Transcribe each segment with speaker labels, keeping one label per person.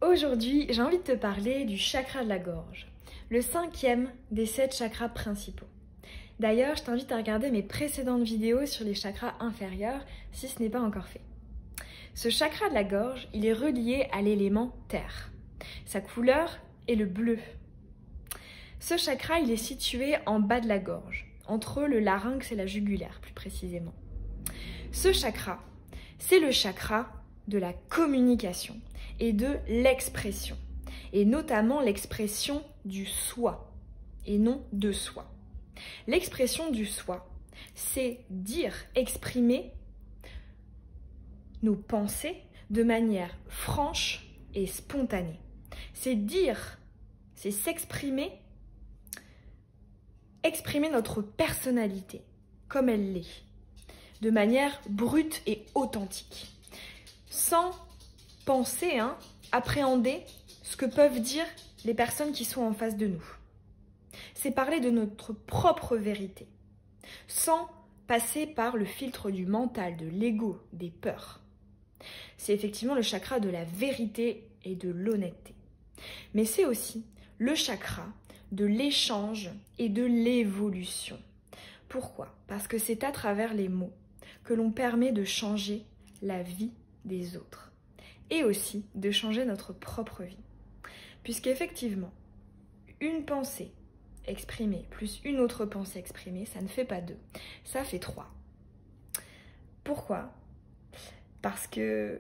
Speaker 1: Aujourd'hui, j'ai envie de te parler du chakra de la gorge, le 5e des 7 chakras principaux. D'ailleurs, je t'invite à regarder mes précédentes vidéos sur les chakras inférieurs si ce n'est pas encore fait. Ce chakra de la gorge, il est relié à l'élément terre. Sa couleur est le bleu. Ce chakra, il est situé en bas de la gorge, entre le larynx et la jugulaire plus précisément. Ce chakra, c'est le chakra de la communication et de l'expression, et notamment l'expression du soi et non de soi. L'expression du soi, c'est dire, exprimer nos pensées de manière franche et spontanée. C'est dire, c'est s'exprimer, exprimer notre personnalité comme elle l'est, de manière brute et authentique, sans penser, appréhender ce que peuvent dire les personnes qui sont en face de nous. C'est parler de notre propre vérité, sans passer par le filtre du mental, de l'ego, des peurs. C'est effectivement le chakra de la vérité et de l'honnêteté. Mais c'est aussi le chakra de l'échange et de l'évolution. Pourquoi? Parce que c'est à travers les mots que l'on permet de changer la vie des autres et aussi de changer notre propre vie. Puisqu'effectivement, une pensée exprimée plus une autre pensée exprimée, ça ne fait pas 2, ça fait 3. Pourquoi? Parce que,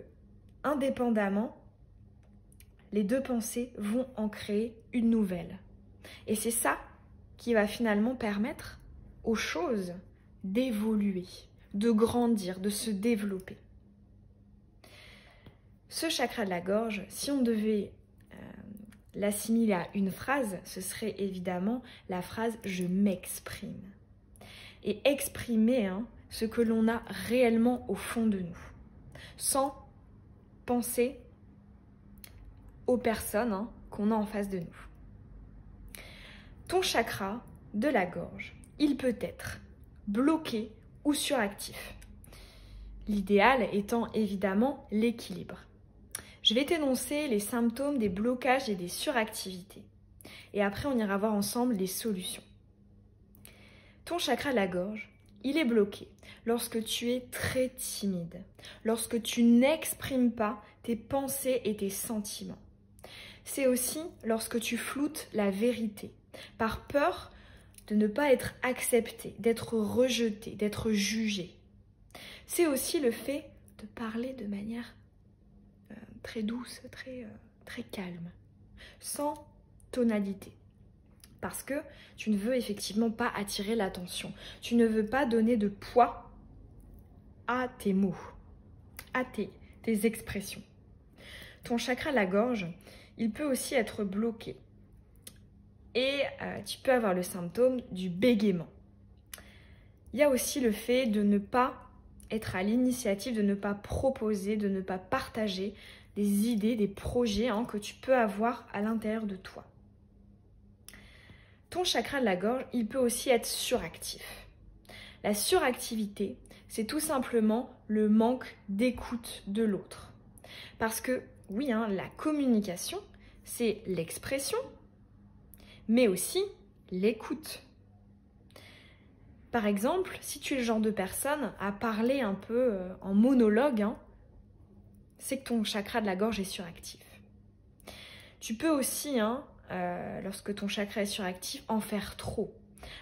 Speaker 1: indépendamment, les 2 pensées vont en créer une nouvelle. Et c'est ça qui va finalement permettre aux choses d'évoluer, de grandir, de se développer. Ce chakra de la gorge, si on devait l'assimiler à une phrase, ce serait évidemment la phrase « je m'exprime ». Et exprimer ce que l'on a réellement au fond de nous, sans penser aux personnes qu'on a en face de nous. Ton chakra de la gorge, il peut être bloqué ou suractif. L'idéal étant évidemment l'équilibre. Je vais t'énoncer les symptômes des blocages et des suractivités. Et après, on ira voir ensemble les solutions. Ton chakra de la gorge, il est bloqué lorsque tu es très timide, lorsque tu n'exprimes pas tes pensées et tes sentiments. C'est aussi lorsque tu floutes la vérité, par peur de ne pas être accepté, d'être rejeté, d'être jugé. C'est aussi le fait de parler de manière très douce, très calme, sans tonalité. Parce que tu ne veux effectivement pas attirer l'attention. Tu ne veux pas donner de poids à tes mots, à tes expressions. Ton chakra de la gorge, il peut aussi être bloqué. Et tu peux avoir le symptôme du bégaiement. Il y a aussi le fait de ne pas être à l'initiative, de ne pas proposer, de ne pas partager des idées, des projets que tu peux avoir à l'intérieur de toi. Ton chakra de la gorge, il peut aussi être suractif. La suractivité, c'est tout simplement le manque d'écoute de l'autre. Parce que, oui, la communication, c'est l'expression, mais aussi l'écoute. Par exemple, si tu es le genre de personne à parler un peu en monologue, c'est que ton chakra de la gorge est suractif. Tu peux aussi, lorsque ton chakra est suractif, en faire trop,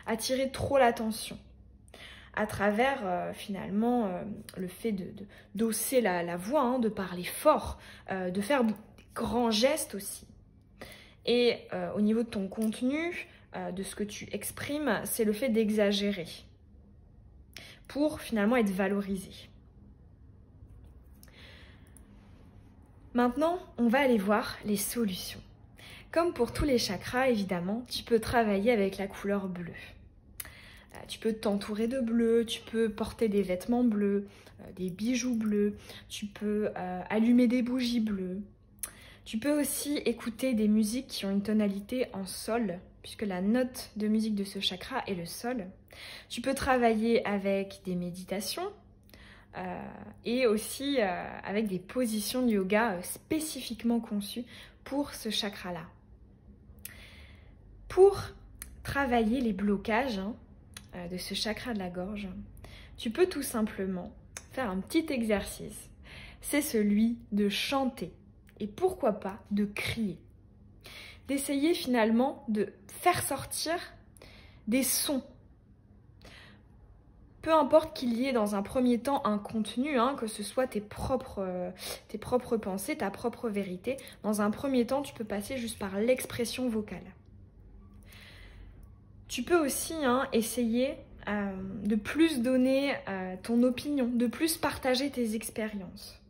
Speaker 1: attirer trop l'attention, à travers finalement le fait d'hausser la voix, de parler fort, de faire des grands gestes aussi. Et au niveau de ton contenu, de ce que tu exprimes, c'est le fait d'exagérer pour finalement être valorisé. Maintenant, on va aller voir les solutions. Comme pour tous les chakras, évidemment, tu peux travailler avec la couleur bleue. Tu peux t'entourer de bleu, tu peux porter des vêtements bleus, des bijoux bleus, tu peux allumer des bougies bleues. Tu peux aussi écouter des musiques qui ont une tonalité en sol, puisque la note de musique de ce chakra est le sol. Tu peux travailler avec des méditations et aussi avec des positions de yoga spécifiquement conçues pour ce chakra-là. Pour travailler les blocages de ce chakra de la gorge, tu peux tout simplement faire un petit exercice. C'est celui de chanter et pourquoi pas de crier. D'essayer finalement de faire sortir des sons. Peu importe qu'il y ait dans un premier temps un contenu, que ce soit tes propres pensées, ta propre vérité. Dans un premier temps, tu peux passer juste par l'expression vocale. Tu peux aussi essayer de plus donner ton opinion, de plus partager tes expériences.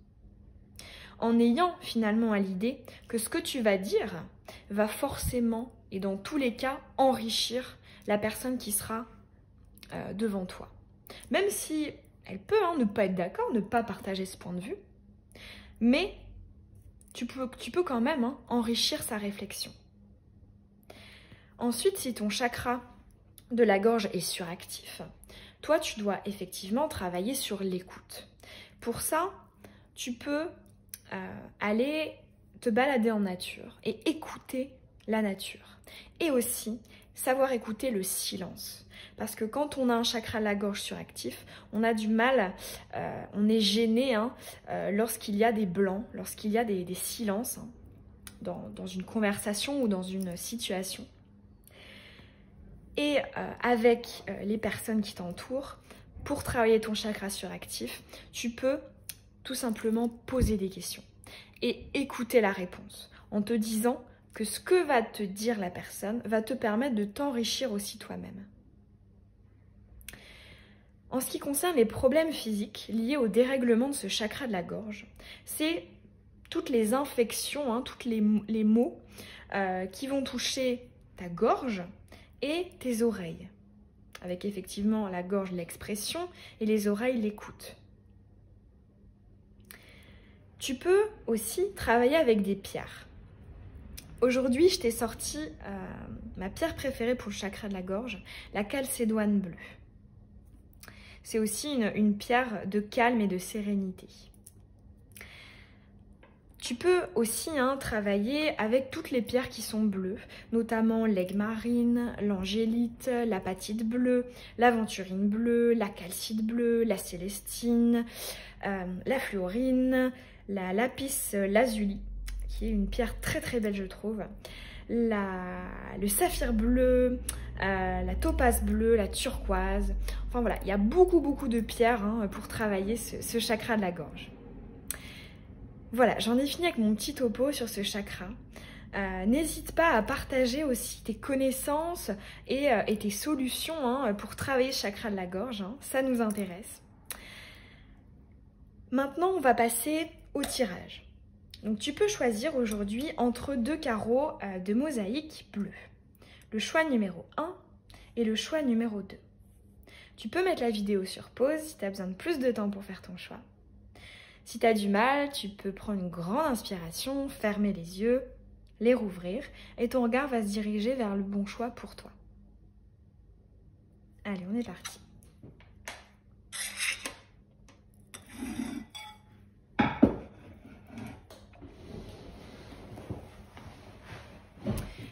Speaker 1: En ayant finalement à l'idée que ce que tu vas dire va forcément, et dans tous les cas, enrichir la personne qui sera devant toi. Même si elle peut ne pas être d'accord, ne pas partager ce point de vue, mais tu peux quand même enrichir sa réflexion. Ensuite, si ton chakra de la gorge est suractif, toi, tu dois effectivement travailler sur l'écoute. Pour ça, tu peux aller te balader en nature et écouter la nature. Et aussi, savoir écouter le silence. Parce que quand on a un chakra de la gorge suractif, on a du mal, on est gêné lorsqu'il y a des blancs, lorsqu'il y a des silences dans une conversation ou dans une situation. Et avec les personnes qui t'entourent, pour travailler ton chakra suractif, tu peux tout simplement poser des questions et écouter la réponse en te disant que ce que va te dire la personne va te permettre de t'enrichir aussi toi-même. En ce qui concerne les problèmes physiques liés au dérèglement de ce chakra de la gorge, c'est toutes les infections, tous les maux qui vont toucher ta gorge et tes oreilles. Avec effectivement la gorge l'expression et les oreilles l'écoute. Tu peux aussi travailler avec des pierres. Aujourd'hui, je t'ai sorti ma pierre préférée pour le chakra de la gorge, la calcédoine bleue. C'est aussi une pierre de calme et de sérénité. Tu peux aussi travailler avec toutes les pierres qui sont bleues, notamment l'aigle marine, l'angélite, l'apatite bleue, l'aventurine bleue, la calcite bleue, la célestine, la fluorine, la lapis lazuli, qui est une pierre très très belle je trouve, le saphir bleu, la topaze bleue, la turquoise. Enfin voilà, il y a beaucoup de pierres pour travailler ce chakra de la gorge. Voilà, j'en ai fini avec mon petit topo sur ce chakra. N'hésite pas à partager aussi tes connaissances et tes solutions pour travailler le chakra de la gorge. Ça nous intéresse. Maintenant, on va passer au tirage. Donc, tu peux choisir aujourd'hui entre deux carreaux de mosaïque bleu. Le choix numéro 1 et le choix numéro 2. Tu peux mettre la vidéo sur pause si tu as besoin de plus de temps pour faire ton choix. Si tu as du mal, tu peux prendre une grande inspiration, fermer les yeux, les rouvrir et ton regard va se diriger vers le bon choix pour toi. Allez, on est parti.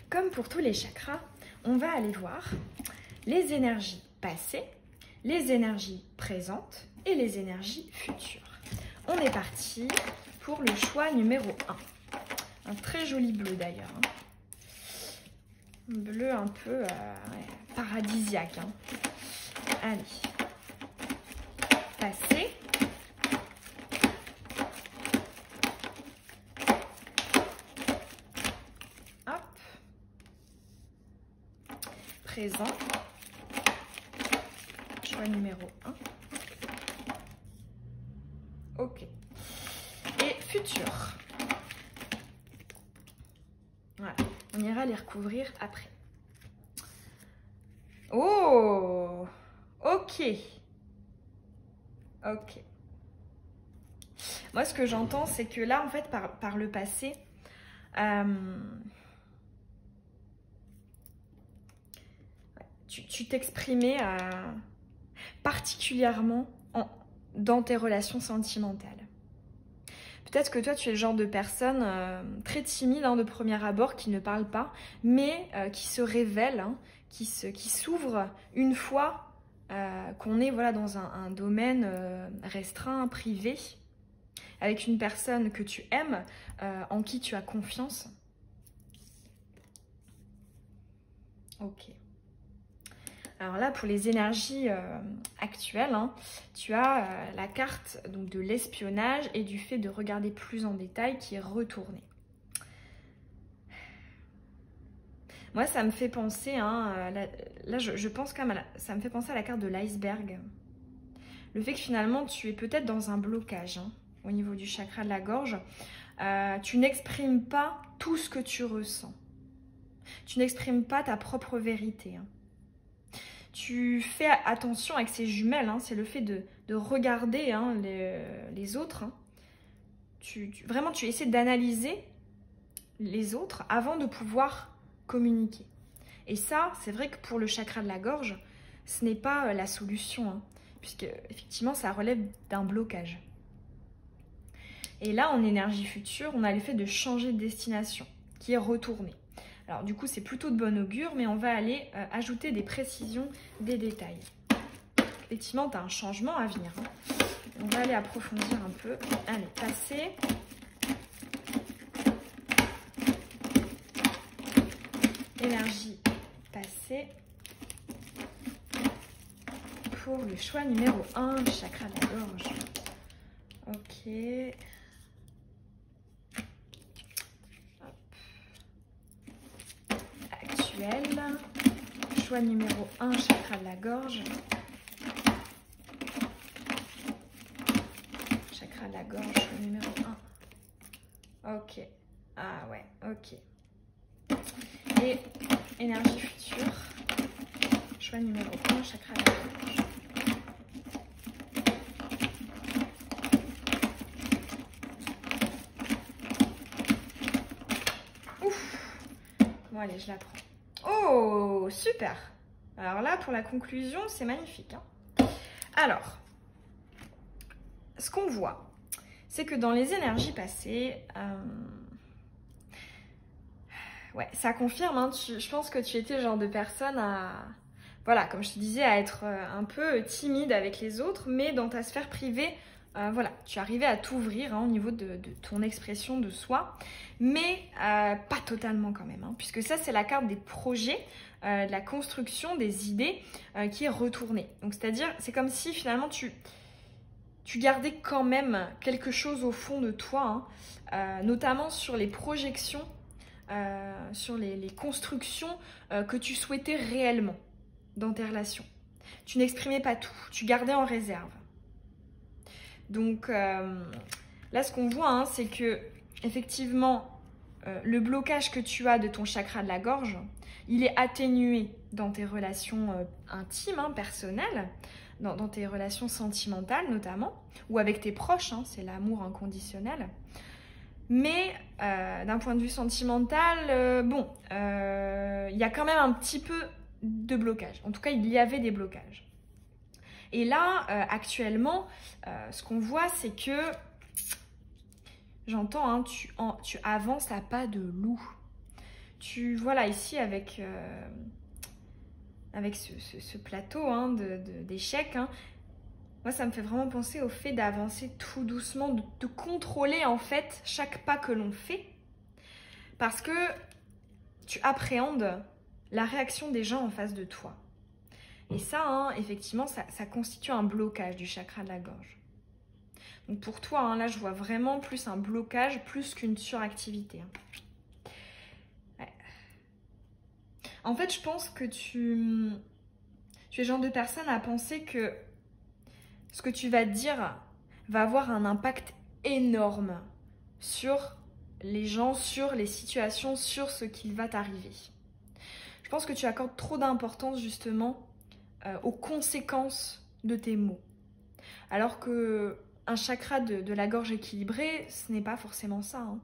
Speaker 1: Comme pour tous les chakras, on va aller voir les énergies passées, les énergies présentes et les énergies futures. On est parti pour le choix numéro 1. Un très joli bleu d'ailleurs. Un bleu un peu paradisiaque. Allez. Passé. Hop. Présent. Choix numéro 1. Ok. Et futur. Voilà. On ira les recouvrir après. Oh! Ok. Ok. Moi, ce que j'entends, c'est que là, en fait, par le passé, tu t'exprimais particulièrement dans tes relations sentimentales. Peut-être que toi, tu es le genre de personne très timide de premier abord, qui ne parle pas, mais qui se révèle, hein, qui s'ouvre une fois qu'on est voilà, dans un domaine restreint, privé, avec une personne que tu aimes, en qui tu as confiance. Ok. Alors là, pour les énergies actuelles, hein, tu as la carte donc, de l'espionnage et du fait de regarder plus en détail qui est retournée. Moi, ça me fait penser, hein, là je pense quand même, ça me fait penser à la carte de l'iceberg. Le fait que finalement, tu es peut-être dans un blocage hein, au niveau du chakra de la gorge. Tu n'exprimes pas tout ce que tu ressens. Tu n'exprimes pas ta propre vérité. Hein. Tu fais attention avec ces jumelles, hein, c'est le fait de regarder hein, les autres. Hein. Vraiment, tu essaies d'analyser les autres avant de pouvoir communiquer. Et ça, c'est vrai que pour le chakra de la gorge, ce n'est pas la solution, hein, puisque effectivement, ça relève d'un blocage. Et là, en énergie future, on a le fait de changer de destination, qui est retourné. Alors du coup, c'est plutôt de bon augure, mais on va aller ajouter des précisions, des détails. Effectivement, tu as un changement à venir. Hein. On va aller approfondir un peu. Allez, passé. Énergie passée. Pour le choix numéro 1, chakra de la gorge. Ok. Choix numéro 1, chakra de la gorge. Chakra de la gorge, choix numéro 1. Ok. Ah ouais, ok. Et énergie future. Choix numéro 1, chakra de la gorge. Ouf. Bon allez, je la prends. Oh, super! Alors là, pour la conclusion, c'est magnifique. Hein. Alors, ce qu'on voit, c'est que dans les énergies passées, ouais, ça confirme, hein, je pense que tu étais le genre de personne à, voilà, comme je te disais, à être un peu timide avec les autres, mais dans ta sphère privée, voilà, tu arrivais à t'ouvrir hein, au niveau de ton expression de soi, mais pas totalement quand même, hein, puisque ça, c'est la carte des projets, de la construction, des idées qui est retournée. Donc, c'est-à-dire, c'est comme si finalement tu gardais quand même quelque chose au fond de toi, hein, notamment sur les projections, sur les constructions que tu souhaitais réellement dans tes relations. Tu n'exprimais pas tout, tu gardais en réserve. Donc là, ce qu'on voit, hein, c'est que effectivement, le blocage que tu as de ton chakra de la gorge, il est atténué dans tes relations intimes, hein, personnelles, dans tes relations sentimentales notamment, ou avec tes proches, hein, c'est l'amour inconditionnel. Mais d'un point de vue sentimental, bon, il y a quand même un petit peu de blocage. En tout cas, il y avait des blocages. Et là, actuellement, ce qu'on voit, c'est que, j'entends, hein, tu avances à pas de loup. Voilà, ici, avec ce plateau hein, d'échecs, hein, moi, ça me fait vraiment penser au fait d'avancer tout doucement, de contrôler, en fait, chaque pas que l'on fait. Parce que tu appréhendes la réaction des gens en face de toi. Et ça, hein, effectivement, ça constitue un blocage du chakra de la gorge. Donc pour toi, hein, là, je vois vraiment plus un blocage, plus qu'une suractivité. Ouais. En fait, je pense que tu es le genre de personne à penser que ce que tu vas dire va avoir un impact énorme sur les gens, sur les situations, sur ce qui va t'arriver. Je pense que tu accordes trop d'importance justement aux conséquences de tes mots. Alors que un chakra de la gorge équilibrée, ce n'est pas forcément ça. Hein.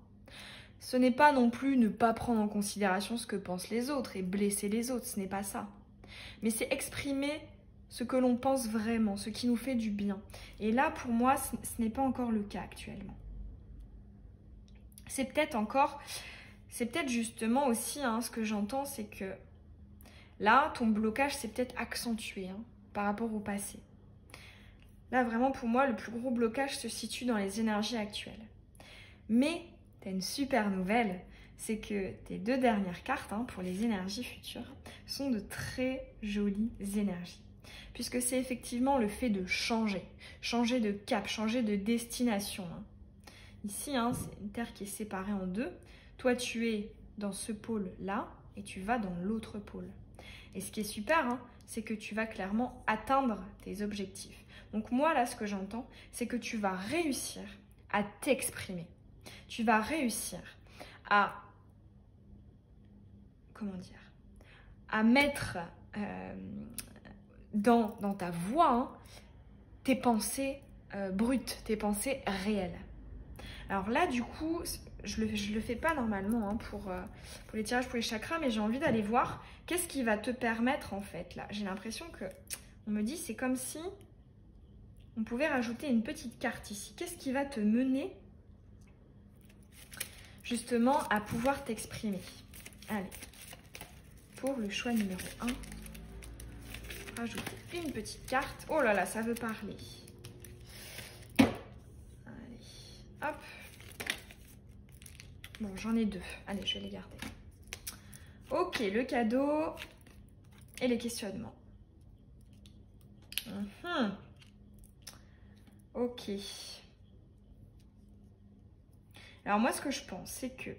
Speaker 1: Ce n'est pas non plus ne pas prendre en considération ce que pensent les autres et blesser les autres, ce n'est pas ça. Mais c'est exprimer ce que l'on pense vraiment, ce qui nous fait du bien. Et là, pour moi, ce n'est pas encore le cas actuellement. c'est peut-être justement aussi, hein, ce que j'entends, c'est que là, ton blocage s'est peut-être accentué hein, par rapport au passé. Là, vraiment, pour moi, le plus gros blocage se situe dans les énergies actuelles. Mais, tu as une super nouvelle, c'est que tes 2 dernières cartes, hein, pour les énergies futures, sont de très jolies énergies. Puisque c'est effectivement le fait de changer de cap, changer de destination. Hein. Ici, hein, c'est une Terre qui est séparée en 2. Toi, tu es dans ce pôle-là et tu vas dans l'autre pôle. Et ce qui est super, hein, c'est que tu vas clairement atteindre tes objectifs. Donc moi, là, ce que j'entends, c'est que tu vas réussir à t'exprimer. Tu vas réussir à, à mettre dans ta voix hein, tes pensées brutes, tes pensées réelles. Alors là, du coup, je le fais pas normalement hein, pour les tirages pour les chakras, mais j'ai envie d'aller voir qu'est-ce qui va te permettre en fait. Là, j'ai l'impression que on me dit c'est comme si on pouvait rajouter une petite carte ici. Qu'est-ce qui va te mener justement à pouvoir t'exprimer? Allez, pour le choix numéro 1, rajouter une petite carte. Oh là là, ça veut parler. Allez, hop. Bon, j'en ai 2. Allez, je vais les garder. Ok, le cadeau et les questionnements. Ok. Alors moi, ce que je pense, c'est que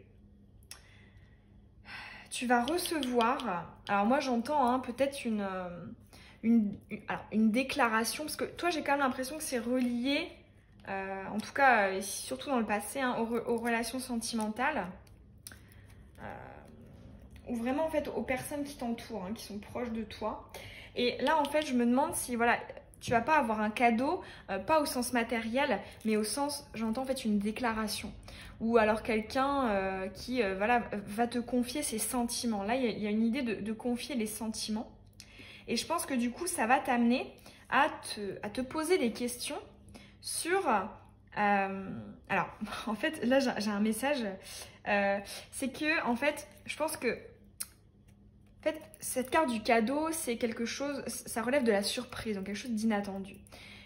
Speaker 1: tu vas recevoir... Alors moi, j'entends hein, peut-être une déclaration, parce que toi, j'ai quand même l'impression que c'est relié... en tout cas, surtout dans le passé, hein, aux relations sentimentales, ou vraiment en fait aux personnes qui t'entourent, hein, qui sont proches de toi. Et là, en fait, je me demande si voilà, tu vas pas avoir un cadeau, pas au sens matériel, mais au sens, j'entends en fait une déclaration, ou alors quelqu'un qui voilà, va te confier ses sentiments. Là, il y a une idée de confier les sentiments. Et je pense que du coup, ça va t'amener à te poser des questions sur... alors, en fait, là, j'ai un message. C'est que, en fait, je pense que en fait, cette carte du cadeau, c'est quelque chose... Ça relève de la surprise, donc quelque chose d'inattendu.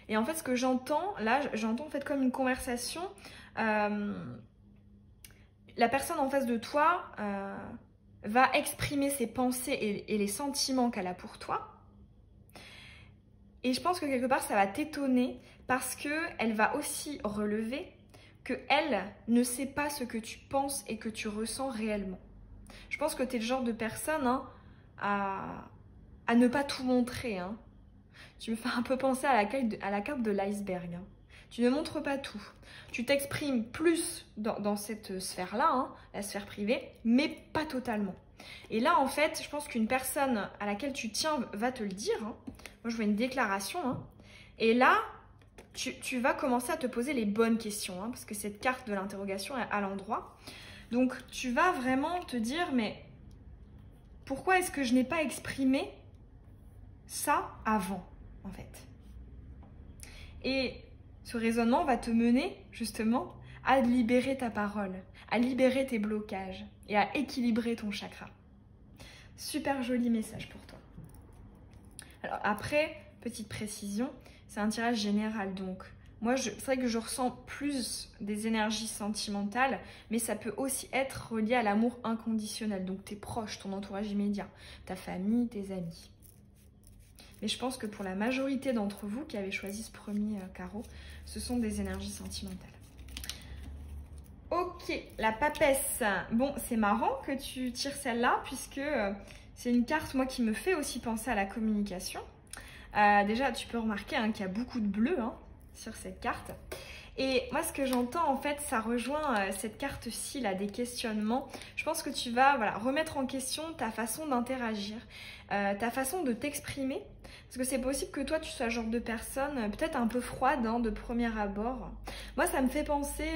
Speaker 1: Et en fait, ce que j'entends, là, j'entends en fait comme une conversation. La personne en face de toi va exprimer ses pensées et les sentiments qu'elle a pour toi. Et je pense que quelque part, ça va t'étonner parce qu'elle va aussi relever qu'elle ne sait pas ce que tu penses et que tu ressens réellement. Je pense que tu es le genre de personne hein, à ne pas tout montrer. Hein. Tu me fais un peu penser à la carte de l'iceberg. Hein. Tu ne montres pas tout. Tu t'exprimes plus dans cette sphère-là, hein, la sphère privée, mais pas totalement. Et là, en fait, je pense qu'une personne à laquelle tu tiens va te le dire. Hein. Moi, je vois une déclaration. Hein. Et là, tu vas commencer à te poser les bonnes questions, hein, parce que cette carte de l'interrogation est à l'endroit. Donc, tu vas vraiment te dire, mais pourquoi est-ce que je n'ai pas exprimé ça avant, en fait? Et ce raisonnement va te mener, justement, à libérer ta parole, à libérer tes blocages et à équilibrer ton chakra. Super joli message pour toi. Alors après, petite précision, c'est un tirage général, donc moi c'est vrai que je ressens plus des énergies sentimentales, mais ça peut aussi être relié à l'amour inconditionnel, donc tes proches, ton entourage immédiat, ta famille, tes amis. Mais je pense que pour la majorité d'entre vous qui avez choisi ce premier carreau, ce sont des énergies sentimentales. Ok, la papesse. Bon, c'est marrant que tu tires celle-là, puisque c'est une carte, moi, qui me fait aussi penser à la communication. Déjà, tu peux remarquer hein, qu'il y a beaucoup de bleu hein, sur cette carte. Et moi, ce que j'entends, en fait, ça rejoint cette carte-ci, là, des questionnements. Je pense que tu vas voilà, remettre en question ta façon d'interagir, ta façon de t'exprimer. Parce que c'est possible que toi, tu sois le genre de personne peut-être un peu froide hein, de premier abord. Moi, ça me fait penser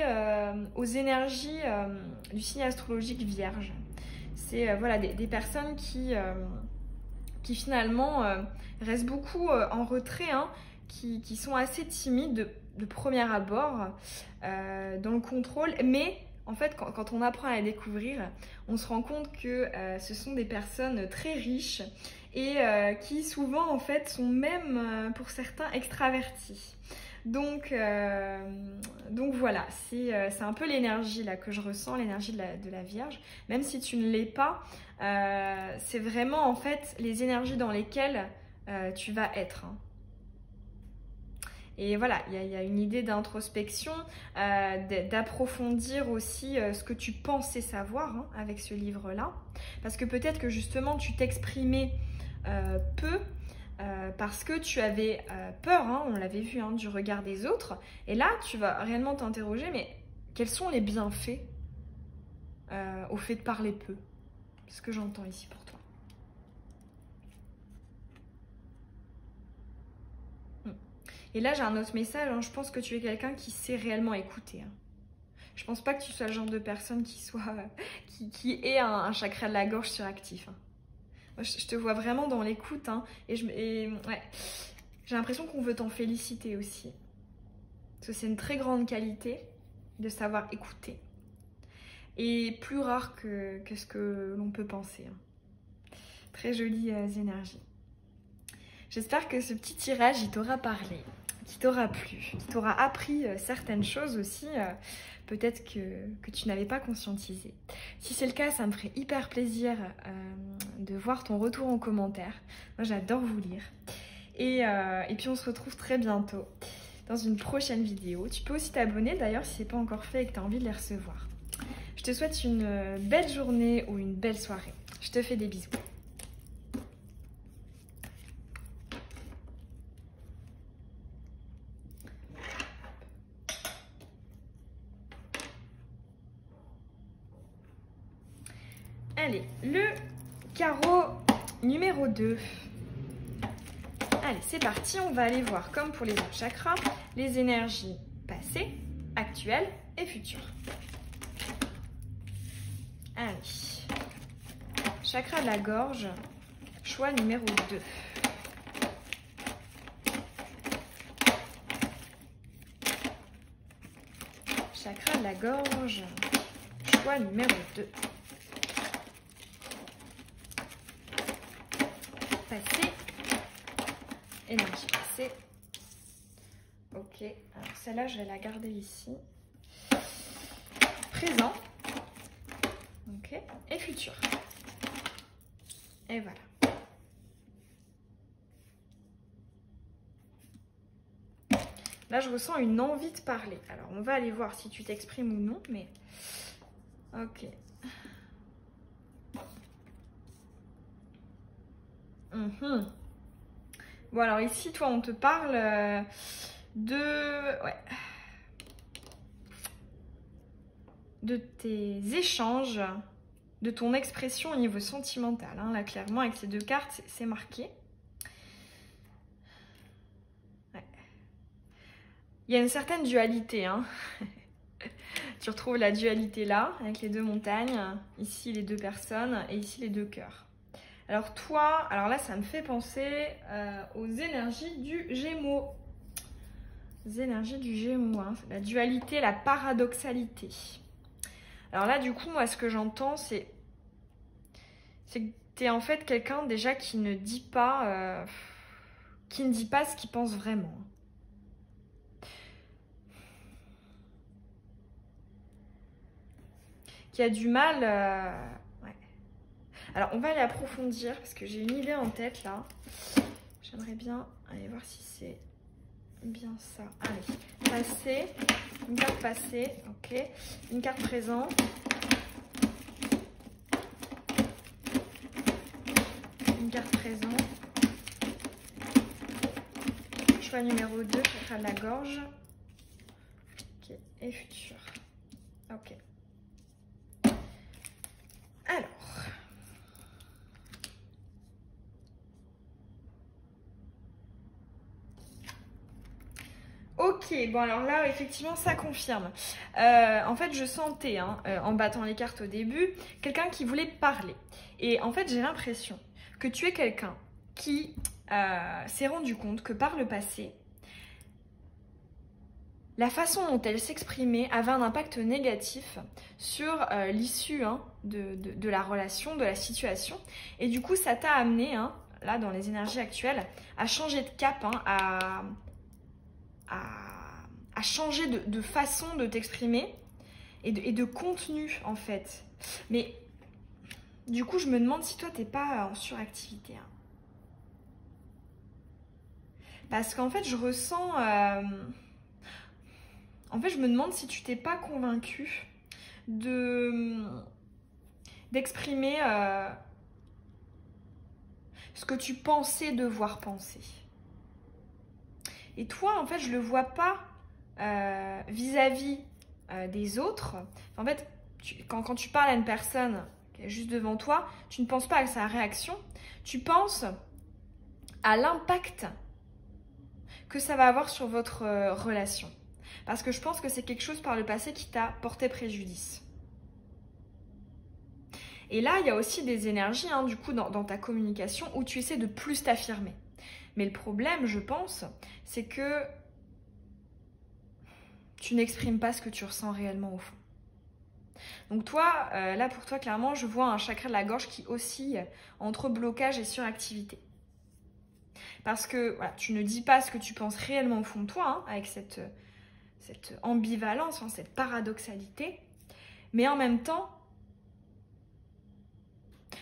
Speaker 1: aux énergies du signe astrologique Vierge. C'est voilà, des personnes qui finalement restent beaucoup en retrait, hein, qui sont assez timides de premier abord, dans le contrôle, mais En fait, quand on apprend à les découvrir, on se rend compte que ce sont des personnes très riches et qui souvent en fait sont même pour certains extravertis. Donc voilà, c'est un peu l'énergie là que je ressens, l'énergie de la Vierge. Même si tu ne l'es pas, c'est vraiment en fait les énergies dans lesquelles tu vas être. Hein. Et voilà, il y a une idée d'introspection, d'approfondir aussi ce que tu pensais savoir hein, avec ce livre-là. Parce que peut-être que justement tu t'exprimais peu parce que tu avais peur, hein, on l'avait vu, hein, du regard des autres. Et là, tu vas réellement t'interroger, mais quels sont les bienfaits au fait de parler peu? C'est ce que j'entends ici pour toi. Et là, j'ai un autre message. Hein. Je pense que tu es quelqu'un qui sait réellement écouter. Hein. Je pense pas que tu sois le genre de personne qui ait un chakra de la gorge suractif. Hein. Moi, je te vois vraiment dans l'écoute. Hein, ouais, j'ai l'impression qu'on veut t'en féliciter aussi. Parce que c'est une très grande qualité de savoir écouter. Et plus rare que ce que l'on peut penser. Hein. Très jolies énergies. J'espère que ce petit tirage, il t'aura parlé, qu'il t'aura plu, qu'il t'aura appris certaines choses aussi, peut-être que tu n'avais pas conscientisé. Si c'est le cas, ça me ferait hyper plaisir de voir ton retour en commentaire. Moi, j'adore vous lire. Et puis, on se retrouve très bientôt dans une prochaine vidéo. Tu peux aussi t'abonner, d'ailleurs, si ce n'est pas encore fait et que tu as envie de les recevoir. Je te souhaite une belle journée ou une belle soirée. Je te fais des bisous. Allez, le carreau numéro 2. Allez, c'est parti, on va aller voir, comme pour les autres chakras, les énergies passées, actuelles et futures. Allez, chakra de la gorge, choix numéro 2. Chakra de la gorge, choix numéro 2. Passé, énergie passée. Ok, alors celle-là, je vais la garder ici. Présent. Ok, et futur. Et voilà. Là, je ressens une envie de parler. Alors, on va aller voir si tu t'exprimes ou non, mais... Ok. Bon, alors ici, toi, on te parle de tes échanges, de ton expression au niveau sentimental. Hein. Là, clairement, avec ces deux cartes, c'est marqué. Ouais. Il y a une certaine dualité. Hein. Tu retrouves la dualité là, avec les deux montagnes. Ici, les deux personnes et ici, les deux cœurs. Alors toi, alors là, ça me fait penser aux énergies du Gémeaux. Les énergies du Gémeaux, hein. La dualité, la paradoxalité. Alors là, du coup, moi, ce que j'entends, c'est que tu es en fait quelqu'un déjà qui ne dit pas ce qu'il pense vraiment. Qui a du mal... ouais. Alors, on va aller approfondir parce que j'ai une idée en tête, là. J'aimerais bien aller voir si c'est bien ça. Allez, passé, une carte passée, ok. Une carte présent. Une carte présent. Choix numéro 2, chakra de la gorge. Ok, et futur. Ok. Alors. Ok, bon alors là, effectivement, ça confirme. En fait, je sentais, hein, en battant les cartes au début, quelqu'un qui voulait parler. Et en fait, j'ai l'impression que tu es quelqu'un qui s'est rendu compte que par le passé, la façon dont elle s'exprimait avait un impact négatif sur l'issue de la relation, de la situation. Et du coup, ça t'a amené, là, dans les énergies actuelles, à changer de cap, à changer de façon de t'exprimer et de contenu, en fait. Mais du coup, je me demande si toi, t'es pas en suractivité. Parce qu'en fait, je ressens... En fait, je me demande si tu t'es pas convaincu d'exprimer ce que tu pensais devoir penser. Et toi, en fait, je le vois pas vis-à-vis des autres. En fait, quand tu parles à une personne qui est juste devant toi, tu ne penses pas à sa réaction, tu penses à l'impact que ça va avoir sur votre relation. Parce que je pense que c'est quelque chose par le passé qui t'a porté préjudice. Et là, il y a aussi des énergies, du coup, dans ta communication où tu essaies de plus t'affirmer. Mais le problème, je pense, c'est que tu n'exprimes pas ce que tu ressens réellement au fond. Donc toi, là pour toi, clairement, je vois un chakra de la gorge qui oscille entre blocage et suractivité. Parce que voilà, tu ne dis pas ce que tu penses réellement au fond de toi, avec cette ambivalence, cette paradoxalité. Mais en même temps,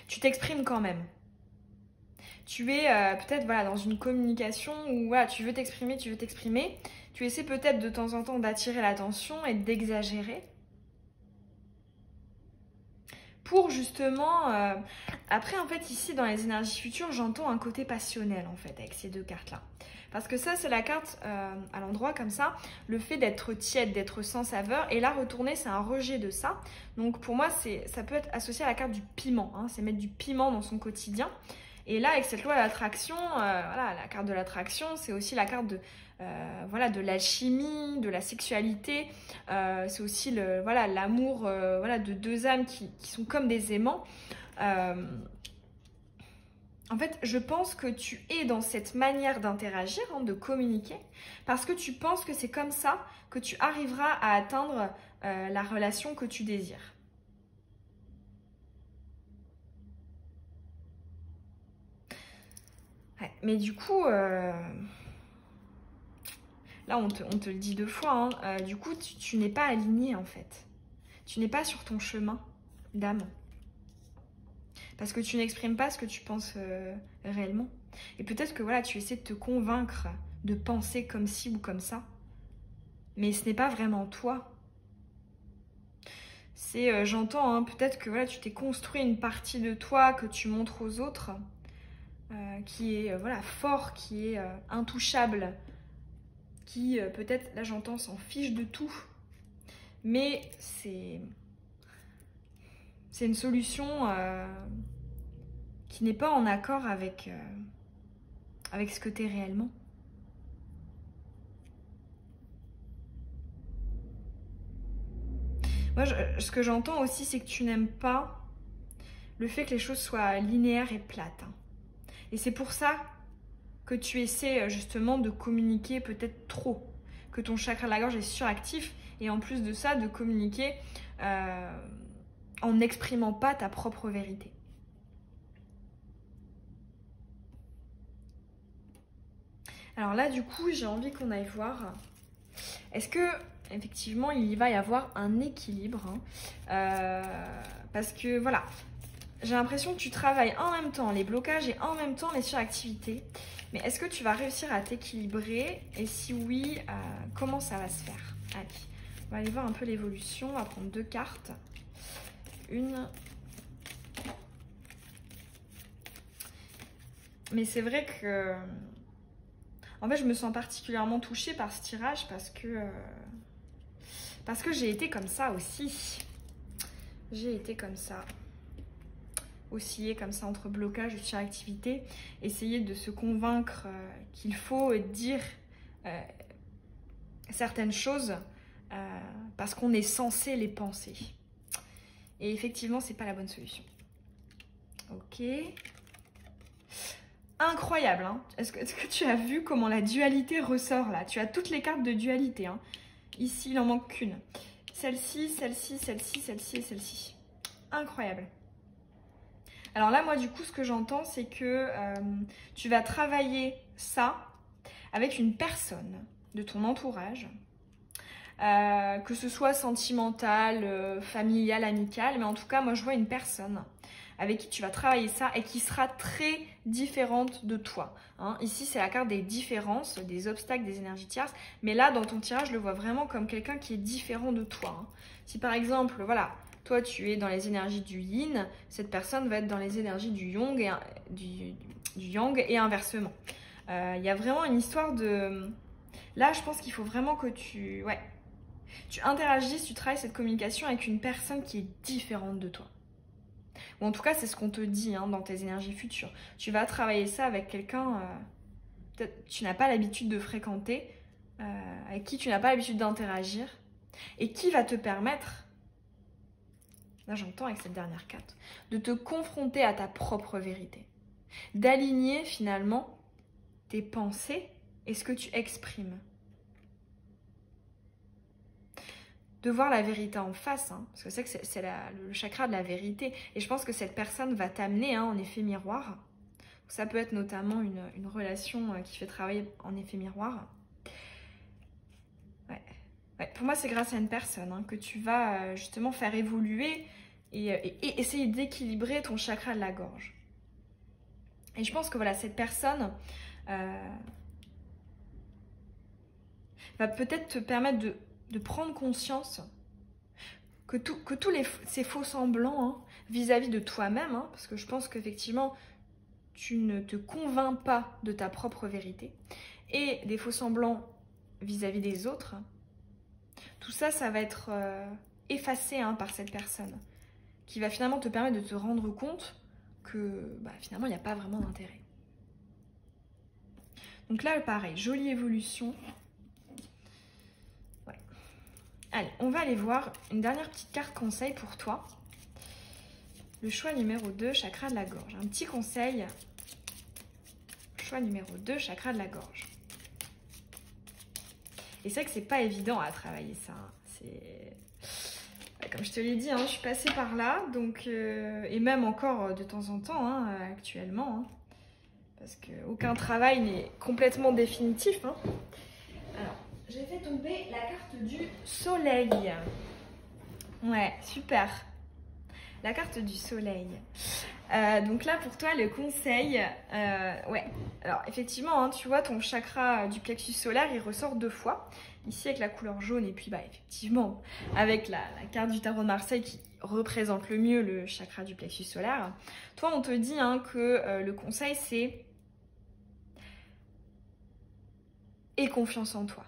Speaker 1: tu t'exprimes quand même. Tu es peut-être dans une communication où tu veux t'exprimer. Tu essaies peut-être de temps en temps d'attirer l'attention et d'exagérer. Pour justement... Après, en fait, ici, dans les énergies futures, j'entends un côté passionnel, en fait, avec ces deux cartes-là. Parce que ça, c'est la carte à l'endroit comme ça, le fait d'être tiède, d'être sans saveur. Et là, retourner, c'est un rejet de ça. Donc, pour moi, ça peut être associé à la carte du piment. C'est mettre du piment dans son quotidien. Et là, avec cette loi de l'attraction, la carte de l'attraction, c'est aussi la carte de l'alchimie, de la sexualité. C'est aussi l'amour de deux âmes qui sont comme des aimants. En fait, je pense que tu es dans cette manière d'interagir, de communiquer, parce que tu penses que c'est comme ça que tu arriveras à atteindre la relation que tu désires. Ouais, mais du coup, là on te le dit 2 fois, du coup tu n'es pas aligné en fait. Tu n'es pas sur ton chemin d'âme. Parce que tu n'exprimes pas ce que tu penses réellement. Et peut-être que tu essaies de te convaincre de penser comme ci ou comme ça. Mais ce n'est pas vraiment toi. C'est, j'entends, peut-être que tu t'es construit une partie de toi que tu montres aux autres, qui est fort, qui est intouchable, qui peut-être, là j'entends, s'en fiche de tout. Mais c'est une solution qui n'est pas en accord avec ce que tu es réellement. Moi, ce que j'entends aussi, c'est que tu n'aimes pas le fait que les choses soient linéaires et plates. Et c'est pour ça que tu essaies justement de communiquer peut-être trop, que ton chakra de la gorge est suractif, et en plus de ça, de communiquer en n'exprimant pas ta propre vérité. Alors là, du coup, j'ai envie qu'on aille voir. Est-ce que, effectivement, il va y avoir un équilibre parce que, j'ai l'impression que tu travailles en même temps les blocages et en même temps les suractivités. Mais est-ce que tu vas réussir à t'équilibrer? Et si oui, comment ça va se faire? Allez, on va aller voir un peu l'évolution. On va prendre 2 cartes. Une. Mais c'est vrai que... En fait, je me sens particulièrement touchée par ce tirage parce que j'ai été comme ça aussi. J'ai été comme ça. Osciller comme ça entre blocage et suractivité. Essayer de se convaincre qu'il faut dire certaines choses parce qu'on est censé les penser. Et effectivement, c'est pas la bonne solution. Ok. Incroyable, Est-ce que tu as vu comment la dualité ressort là? Tu as toutes les cartes de dualité, Ici, il en manque qu'une. Celle-ci, celle-ci, celle-ci, celle-ci et celle-ci. Incroyable. Alors là, moi, du coup, ce que j'entends, c'est que tu vas travailler ça avec une personne de ton entourage, que ce soit sentimental, familial, amical, mais en tout cas, moi, je vois une personne avec qui tu vas travailler ça et qui sera très différente de toi. Hein. Ici, c'est la carte des différences, des obstacles, des énergies tierces, mais là, dans ton tirage, je le vois vraiment comme quelqu'un qui est différent de toi. Hein. Si par exemple, voilà, toi, tu es dans les énergies du yin, cette personne va être dans les énergies du yang et inversement. Il y a vraiment une histoire de... Là, je pense qu'il faut vraiment que tu interagisses, tu travailles cette communication avec une personne qui est différente de toi. Ou en tout cas, c'est ce qu'on te dit hein, dans tes énergies futures. Tu vas travailler ça avec quelqu'un que tu n'as pas l'habitude de fréquenter, avec qui tu n'as pas l'habitude d'interagir, et qui va te permettre, là j'entends avec cette dernière carte, de te confronter à ta propre vérité. D'aligner finalement tes pensées et ce que tu exprimes. De voir la vérité en face, hein, parce que c'est le chakra de la vérité. Et je pense que cette personne va t'amener en effet miroir. Ça peut être notamment une relation qui fait travailler en effet miroir. Ouais, pour moi, c'est grâce à une personne que tu vas justement faire évoluer et essayer d'équilibrer ton chakra de la gorge. Et je pense que voilà, cette personne va peut-être te permettre de prendre conscience que tous ces faux semblants vis-à-vis de toi-même, parce que je pense qu'effectivement, tu ne te convaincs pas de ta propre vérité, et des faux semblants vis-à-vis des autres, tout ça, ça va être effacé par cette personne, qui va finalement te permettre de te rendre compte que finalement, il n'y a pas vraiment d'intérêt. Donc là, pareil, jolie évolution. Allez, on va aller voir une dernière petite carte conseil pour toi. Le choix numéro 2, chakra de la gorge. Un petit conseil. Choix numéro 2, chakra de la gorge. Et c'est vrai que c'est pas évident à travailler ça. Comme je te l'ai dit, je suis passée par là. Donc, et même encore de temps en temps, actuellement. Parce qu'aucun travail n'est complètement définitif. Alors, j'ai fait tomber la carte du soleil. Ouais, super. La carte du soleil. Donc là, pour toi, le conseil... ouais, alors effectivement, tu vois, ton chakra du plexus solaire, il ressort 2 fois. Ici, avec la couleur jaune, et puis effectivement, avec la carte du tarot de Marseille qui représente le mieux le chakra du plexus solaire. Toi, on te dit que le conseil, c'est... Aie confiance en toi.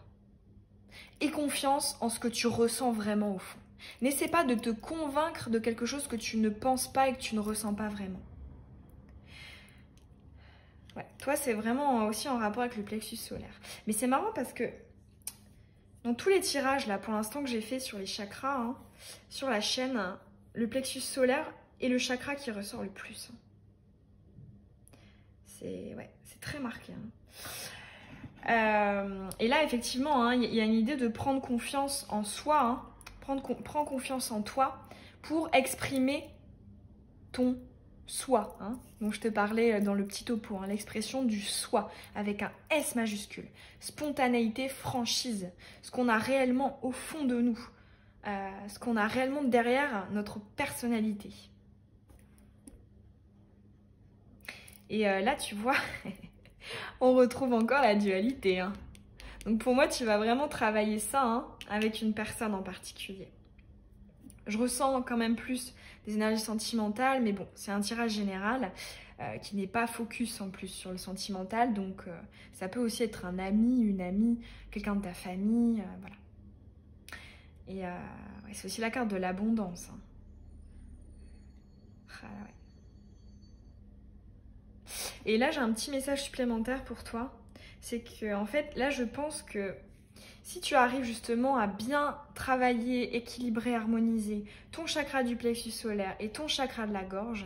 Speaker 1: Et confiance en ce que tu ressens vraiment au fond. N'essaie pas de te convaincre de quelque chose que tu ne penses pas et que tu ne ressens pas vraiment. Ouais, toi, c'est vraiment aussi en rapport avec le plexus solaire. Mais c'est marrant parce que dans tous les tirages, là, pour l'instant que j'ai fait sur les chakras, sur la chaîne, le plexus solaire est le chakra qui ressort le plus. C'est très marqué. Et là, effectivement, il y a une idée de prendre confiance en soi, prends confiance en toi pour exprimer ton soi, dont je te parlais dans le petit topo, l'expression du soi, avec un S majuscule. Spontanéité, franchise, ce qu'on a réellement au fond de nous, ce qu'on a réellement derrière notre personnalité. Et là, tu vois... On retrouve encore la dualité. Donc pour moi, tu vas vraiment travailler ça avec une personne en particulier. Je ressens quand même plus des énergies sentimentales, mais bon, c'est un tirage général qui n'est pas focus en plus sur le sentimental. Donc ça peut aussi être un ami, une amie, quelqu'un de ta famille, voilà. Et c'est aussi la carte de l'abondance. Ouais. Et là, j'ai un petit message supplémentaire pour toi. C'est que, en fait, là, je pense que si tu arrives justement à bien travailler, équilibrer, harmoniser ton chakra du plexus solaire et ton chakra de la gorge,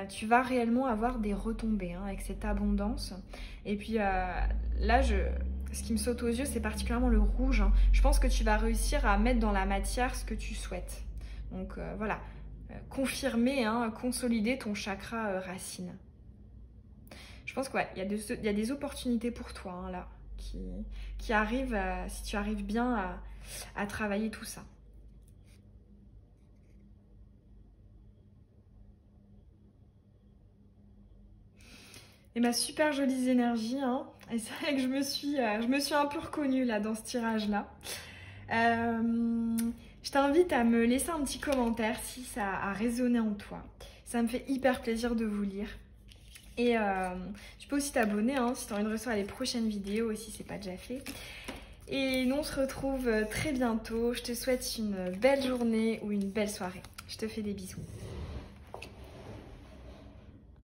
Speaker 1: tu vas réellement avoir des retombées avec cette abondance. Et puis là, ce qui me saute aux yeux, c'est particulièrement le rouge. Hein. Je pense que tu vas réussir à mettre dans la matière ce que tu souhaites. Donc voilà, confirmer, hein, consolider ton chakra racine. Je pense qu'il y a des opportunités pour toi hein, là, qui arrivent si tu arrives bien à travailler tout ça. Et ma super jolies énergies, hein. Et c'est vrai que je me suis un peu reconnue là dans ce tirage là. Je t'invite à me laisser un petit commentaire si ça a résonné en toi. Ça me fait hyper plaisir de vous lire. Et tu peux aussi t'abonner hein, si tu as envie de recevoir les prochaines vidéos et si c'est pas déjà fait. Et nous on se retrouve très bientôt. Je te souhaite une belle journée ou une belle soirée. Je te fais des bisous.